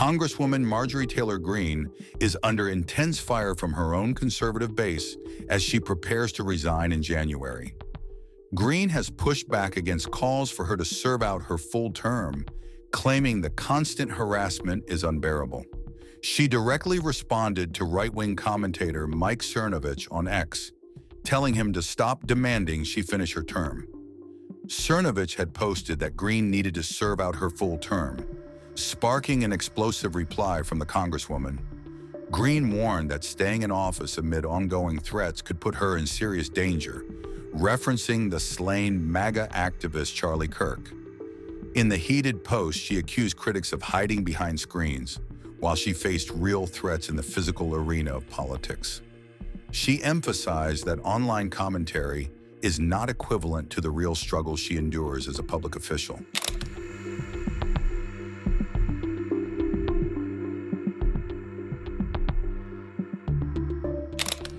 Congresswoman Marjorie Taylor Greene is under intense fire from her own conservative base as she prepares to resign in January. Greene has pushed back against calls for her to serve out her full term, claiming the constant harassment is unbearable. She directly responded to right-wing commentator Mike Cernovich on X, telling him to stop demanding she finish her term. Cernovich had posted that Greene needed to serve out her full term, sparking an explosive reply from the Congresswoman. Greene warned that staying in office amid ongoing threats could put her in serious danger, referencing the slain MAGA activist Charlie Kirk. In the heated post, she accused critics of hiding behind screens, while she faced real threats in the physical arena of politics. She emphasized that online commentary is not equivalent to the real struggles she endures as a public official.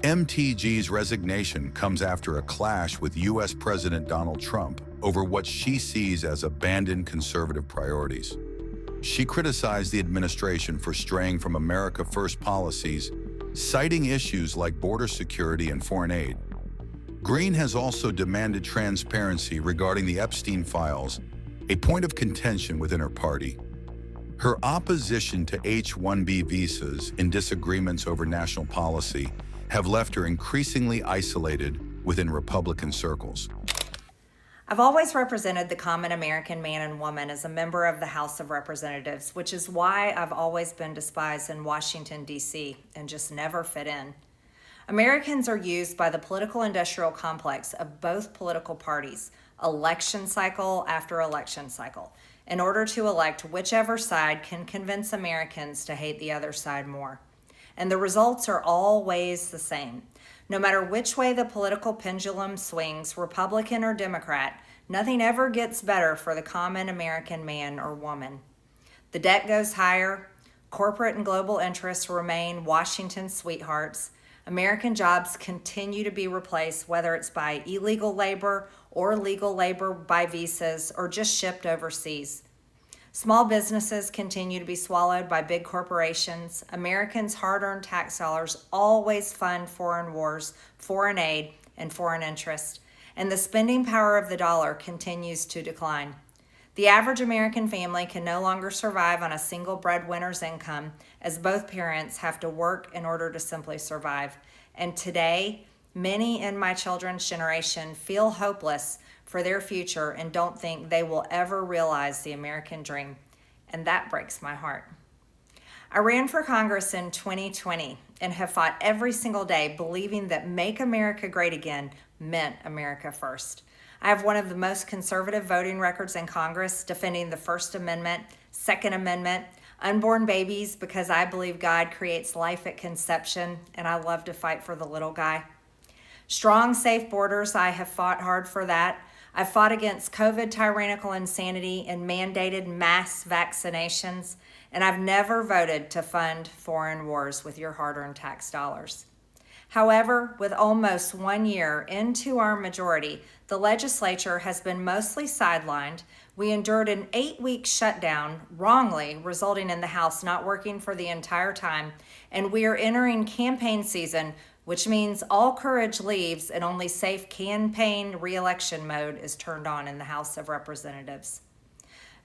MTG's resignation comes after a clash with U.S. President Donald Trump over what she sees as abandoned conservative priorities. She criticized the administration for straying from America First policies, citing issues like border security and foreign aid. Greene has also demanded transparency regarding the Epstein files, a point of contention within her party. Her opposition to H-1B visas and disagreements over national policy have left her increasingly isolated within Republican circles. I've always represented the common American man and woman as a member of the House of Representatives, which is why I've always been despised in Washington, D.C., and just never fit in. Americans are used by the political industrial complex of both political parties, election cycle after election cycle, in order to elect whichever side can convince Americans to hate the other side more. And the results are always the same. No matter which way the political pendulum swings, Republican or Democrat, nothing ever gets better for the common American man or woman. The debt goes higher, corporate and global interests remain Washington's sweethearts, American jobs continue to be replaced, whether it's by illegal labor or legal labor by visas or just shipped overseas. Small businesses continue to be swallowed by big corporations. Americans' hard-earned tax dollars always fund foreign wars, foreign aid, and foreign interest, and the spending power of the dollar continues to decline. The average American family can no longer survive on a single breadwinner's income, as both parents have to work in order to simply survive. And today, many in my children's generation feel hopeless for their future and don't think they will ever realize the American dream. And that breaks my heart. I ran for Congress in 2020 and have fought every single day believing that Make America Great Again meant America first. I have one of the most conservative voting records in Congress, defending the First Amendment, Second Amendment, unborn babies because I believe God creates life at conception, and I love to fight for the little guy. Strong, safe borders, I have fought hard for that. I've fought against COVID tyrannical insanity and mandated mass vaccinations, and I've never voted to fund foreign wars with your hard-earned tax dollars. However, with almost 1 year into our majority, the legislature has been mostly sidelined. We endured an 8-week shutdown, wrongly resulting in the House not working for the entire time, and we are entering campaign season, which means all courage leaves and only safe campaign re-election mode is turned on in the House of Representatives.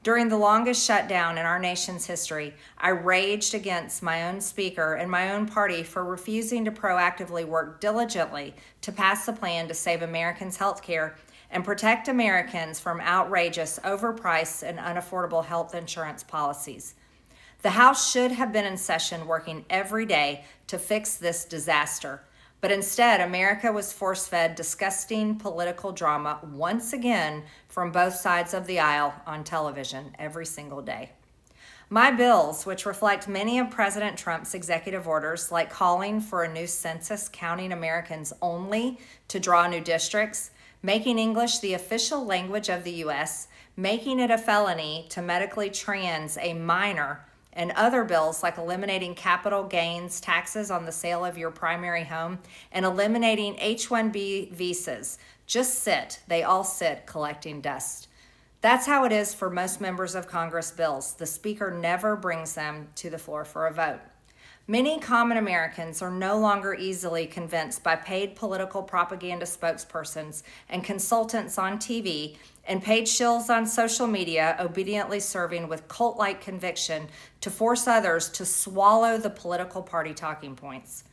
During the longest shutdown in our nation's history, I raged against my own speaker and my own party for refusing to proactively work diligently to pass a plan to save Americans' health care and protect Americans from outrageous, overpriced, and unaffordable health insurance policies. The House should have been in session working every day to fix this disaster. But instead, America was force-fed disgusting political drama once again from both sides of the aisle on television every single day. My bills, which reflect many of President Trump's executive orders, like calling for a new census counting Americans only to draw new districts, making English the official language of the U.S., making it a felony to medically trans a minor, and other bills like eliminating capital gains taxes on the sale of your primary home and eliminating H-1B visas just sit, they all sit collecting dust. That's how it is for most members of Congress bills. The Speaker never brings them to the floor for a vote. Many common Americans are no longer easily convinced by paid political propaganda spokespersons and consultants on TV and paid shills on social media obediently serving with cult-like conviction to force others to swallow the political party talking points.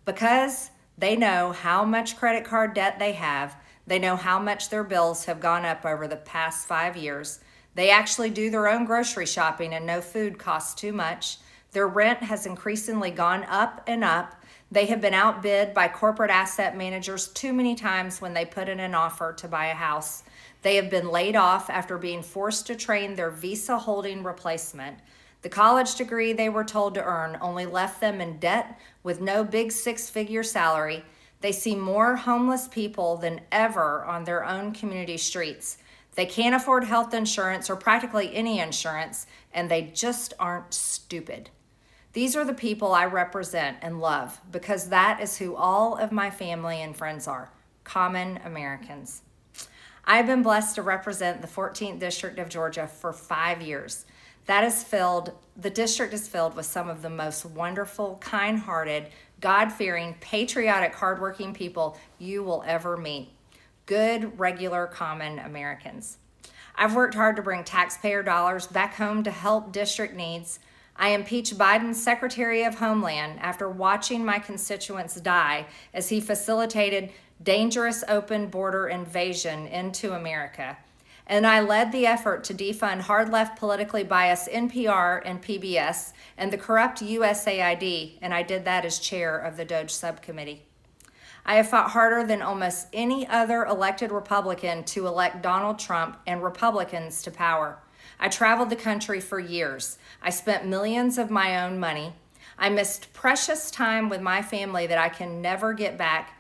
Because they know how much credit card debt they have, they know how much their bills have gone up over the past 5 years, they actually do their own grocery shopping and know food costs too much, their rent has increasingly gone up and up. They have been outbid by corporate asset managers too many times when they put in an offer to buy a house. They have been laid off after being forced to train their Visa holding replacement. The college degree they were told to earn only left them in debt with no big six-figure salary. They see more homeless people than ever on their own community streets. They can't afford health insurance or practically any insurance, and they just aren't stupid. These are the people I represent and love because that is who all of my family and friends are, common Americans. I've been blessed to represent the 14th District of Georgia for 5 years. The district is filled with some of the most wonderful, kind-hearted, God-fearing, patriotic, hardworking people you will ever meet. Good, regular, common Americans. I've worked hard to bring taxpayer dollars back home to help district needs. I impeached Biden's Secretary of Homeland after watching my constituents die as he facilitated dangerous open border invasion into America. And I led the effort to defund hard-left politically biased NPR and PBS and the corrupt USAID, and I did that as chair of the DOJ subcommittee. I have fought harder than almost any other elected Republican to elect Donald Trump and Republicans to power. I traveled the country for years. I spent millions of my own money. I missed precious time with my family that I can never get back.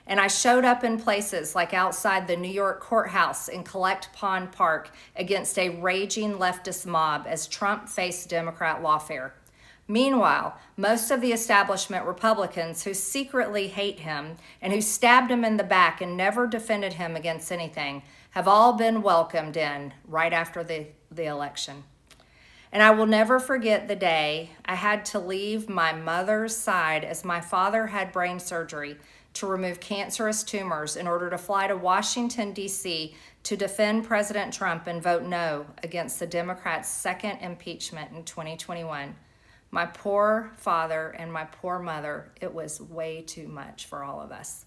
And I showed up in places like outside the New York courthouse in Collect Pond Park against a raging leftist mob as Trump faced Democrat lawfare. Meanwhile, most of the establishment Republicans who secretly hate him and who stabbed him in the back and never defended him against anything have all been welcomed in right after the election. And I will never forget the day I had to leave my mother's side as my father had brain surgery to remove cancerous tumors in order to fly to Washington, D.C. to defend President Trump and vote no against the Democrats' second impeachment in 2021. My poor father and my poor mother, it was way too much for all of us.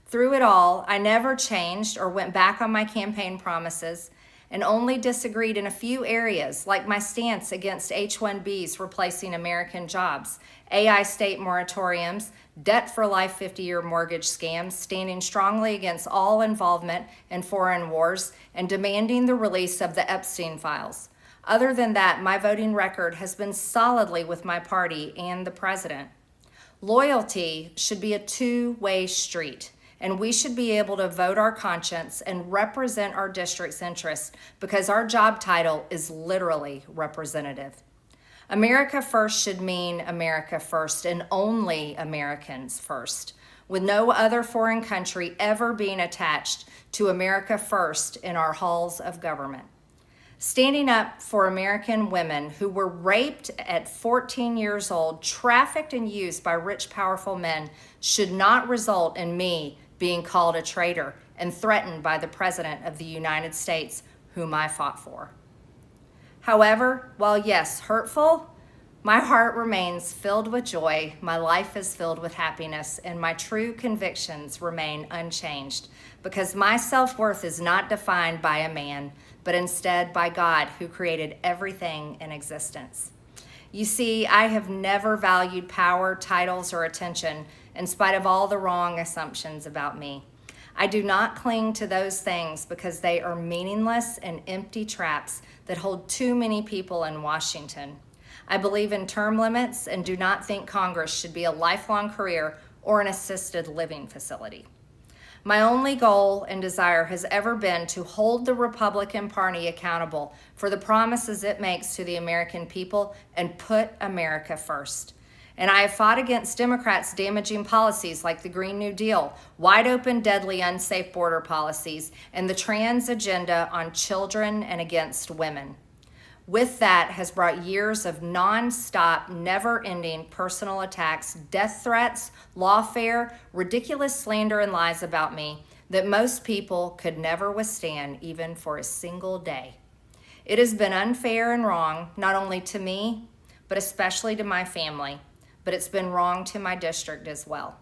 Through it all, I never changed or went back on my campaign promises and only disagreed in a few areas, like my stance against H-1Bs replacing American jobs, AI state moratoriums, debt for life 50-year mortgage scams, standing strongly against all involvement in foreign wars, and demanding the release of the Epstein files. Other than that, my voting record has been solidly with my party and the president. Loyalty should be a two-way street, and we should be able to vote our conscience and represent our district's interests because our job title is literally representative. America first should mean America first and only Americans first, with no other foreign country ever being attached to America first in our halls of government. Standing up for American women who were raped at 14 years old, trafficked and used by rich, powerful men should not result in me being called a traitor and threatened by the President of the United States, whom I fought for. However, while yes, hurtful, my heart remains filled with joy, my life is filled with happiness, and my true convictions remain unchanged because my self-worth is not defined by a man, but instead by God who created everything in existence. You see, I have never valued power, titles, or attention in spite of all the wrong assumptions about me. I do not cling to those things because they are meaningless and empty traps that hold too many people in Washington. I believe in term limits and do not think Congress should be a lifelong career or an assisted living facility. My only goal and desire has ever been to hold the Republican Party accountable for the promises it makes to the American people and put America first. And I have fought against Democrats' damaging policies like the Green New Deal, wide open, deadly, unsafe border policies, and the trans agenda on children and against women. With that has brought years of non-stop, never-ending personal attacks, death threats, lawfare, ridiculous slander and lies about me that most people could never withstand even for a single day. It has been unfair and wrong, not only to me, but especially to my family, but it's been wrong to my district as well.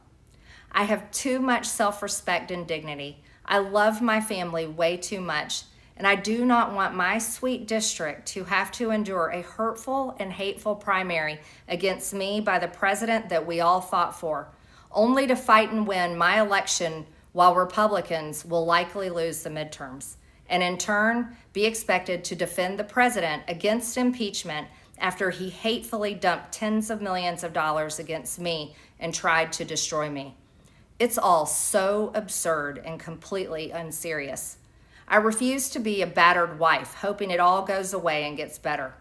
I have too much self-respect and dignity. I love my family way too much, and I do not want my sweet district to have to endure a hurtful and hateful primary against me by the president that we all fought for, only to fight and win my election while Republicans will likely lose the midterms, and in turn be expected to defend the president against impeachment after he hatefully dumped tens of millions of dollars against me and tried to destroy me. It's all so absurd and completely unserious. I refuse to be a battered wife, hoping it all goes away and gets better.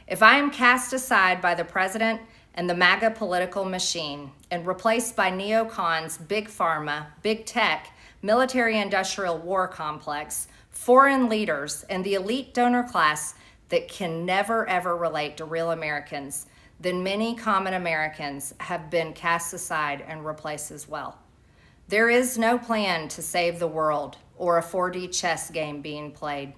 If I am cast aside by the president and the MAGA political machine and replaced by neocons, big pharma, big tech, military-industrial war complex, foreign leaders, and the elite donor class that can never ever relate to real Americans, then many common Americans have been cast aside and replaced as well. There is no plan to save the world or a 4D chess game being played.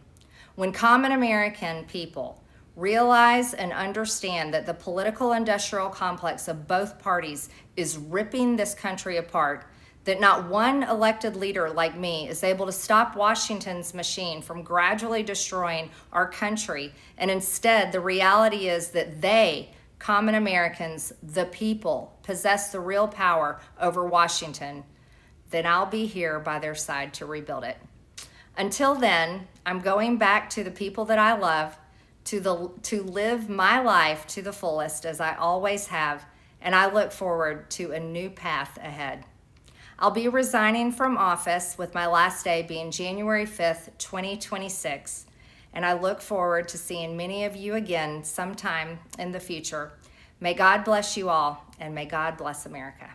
When common American people realize and understand that the political industrial complex of both parties is ripping this country apart, that not one elected leader like me is able to stop Washington's machine from gradually destroying our country, and instead the reality is that they, common Americans, the people, possess the real power over Washington, then I'll be here by their side to rebuild it. Until then, I'm going back to the people that I love, to live my life to the fullest as I always have, and I look forward to a new path ahead. I'll be resigning from office with my last day being January 5th, 2026, and I look forward to seeing many of you again sometime in the future. May God bless you all, and may God bless America.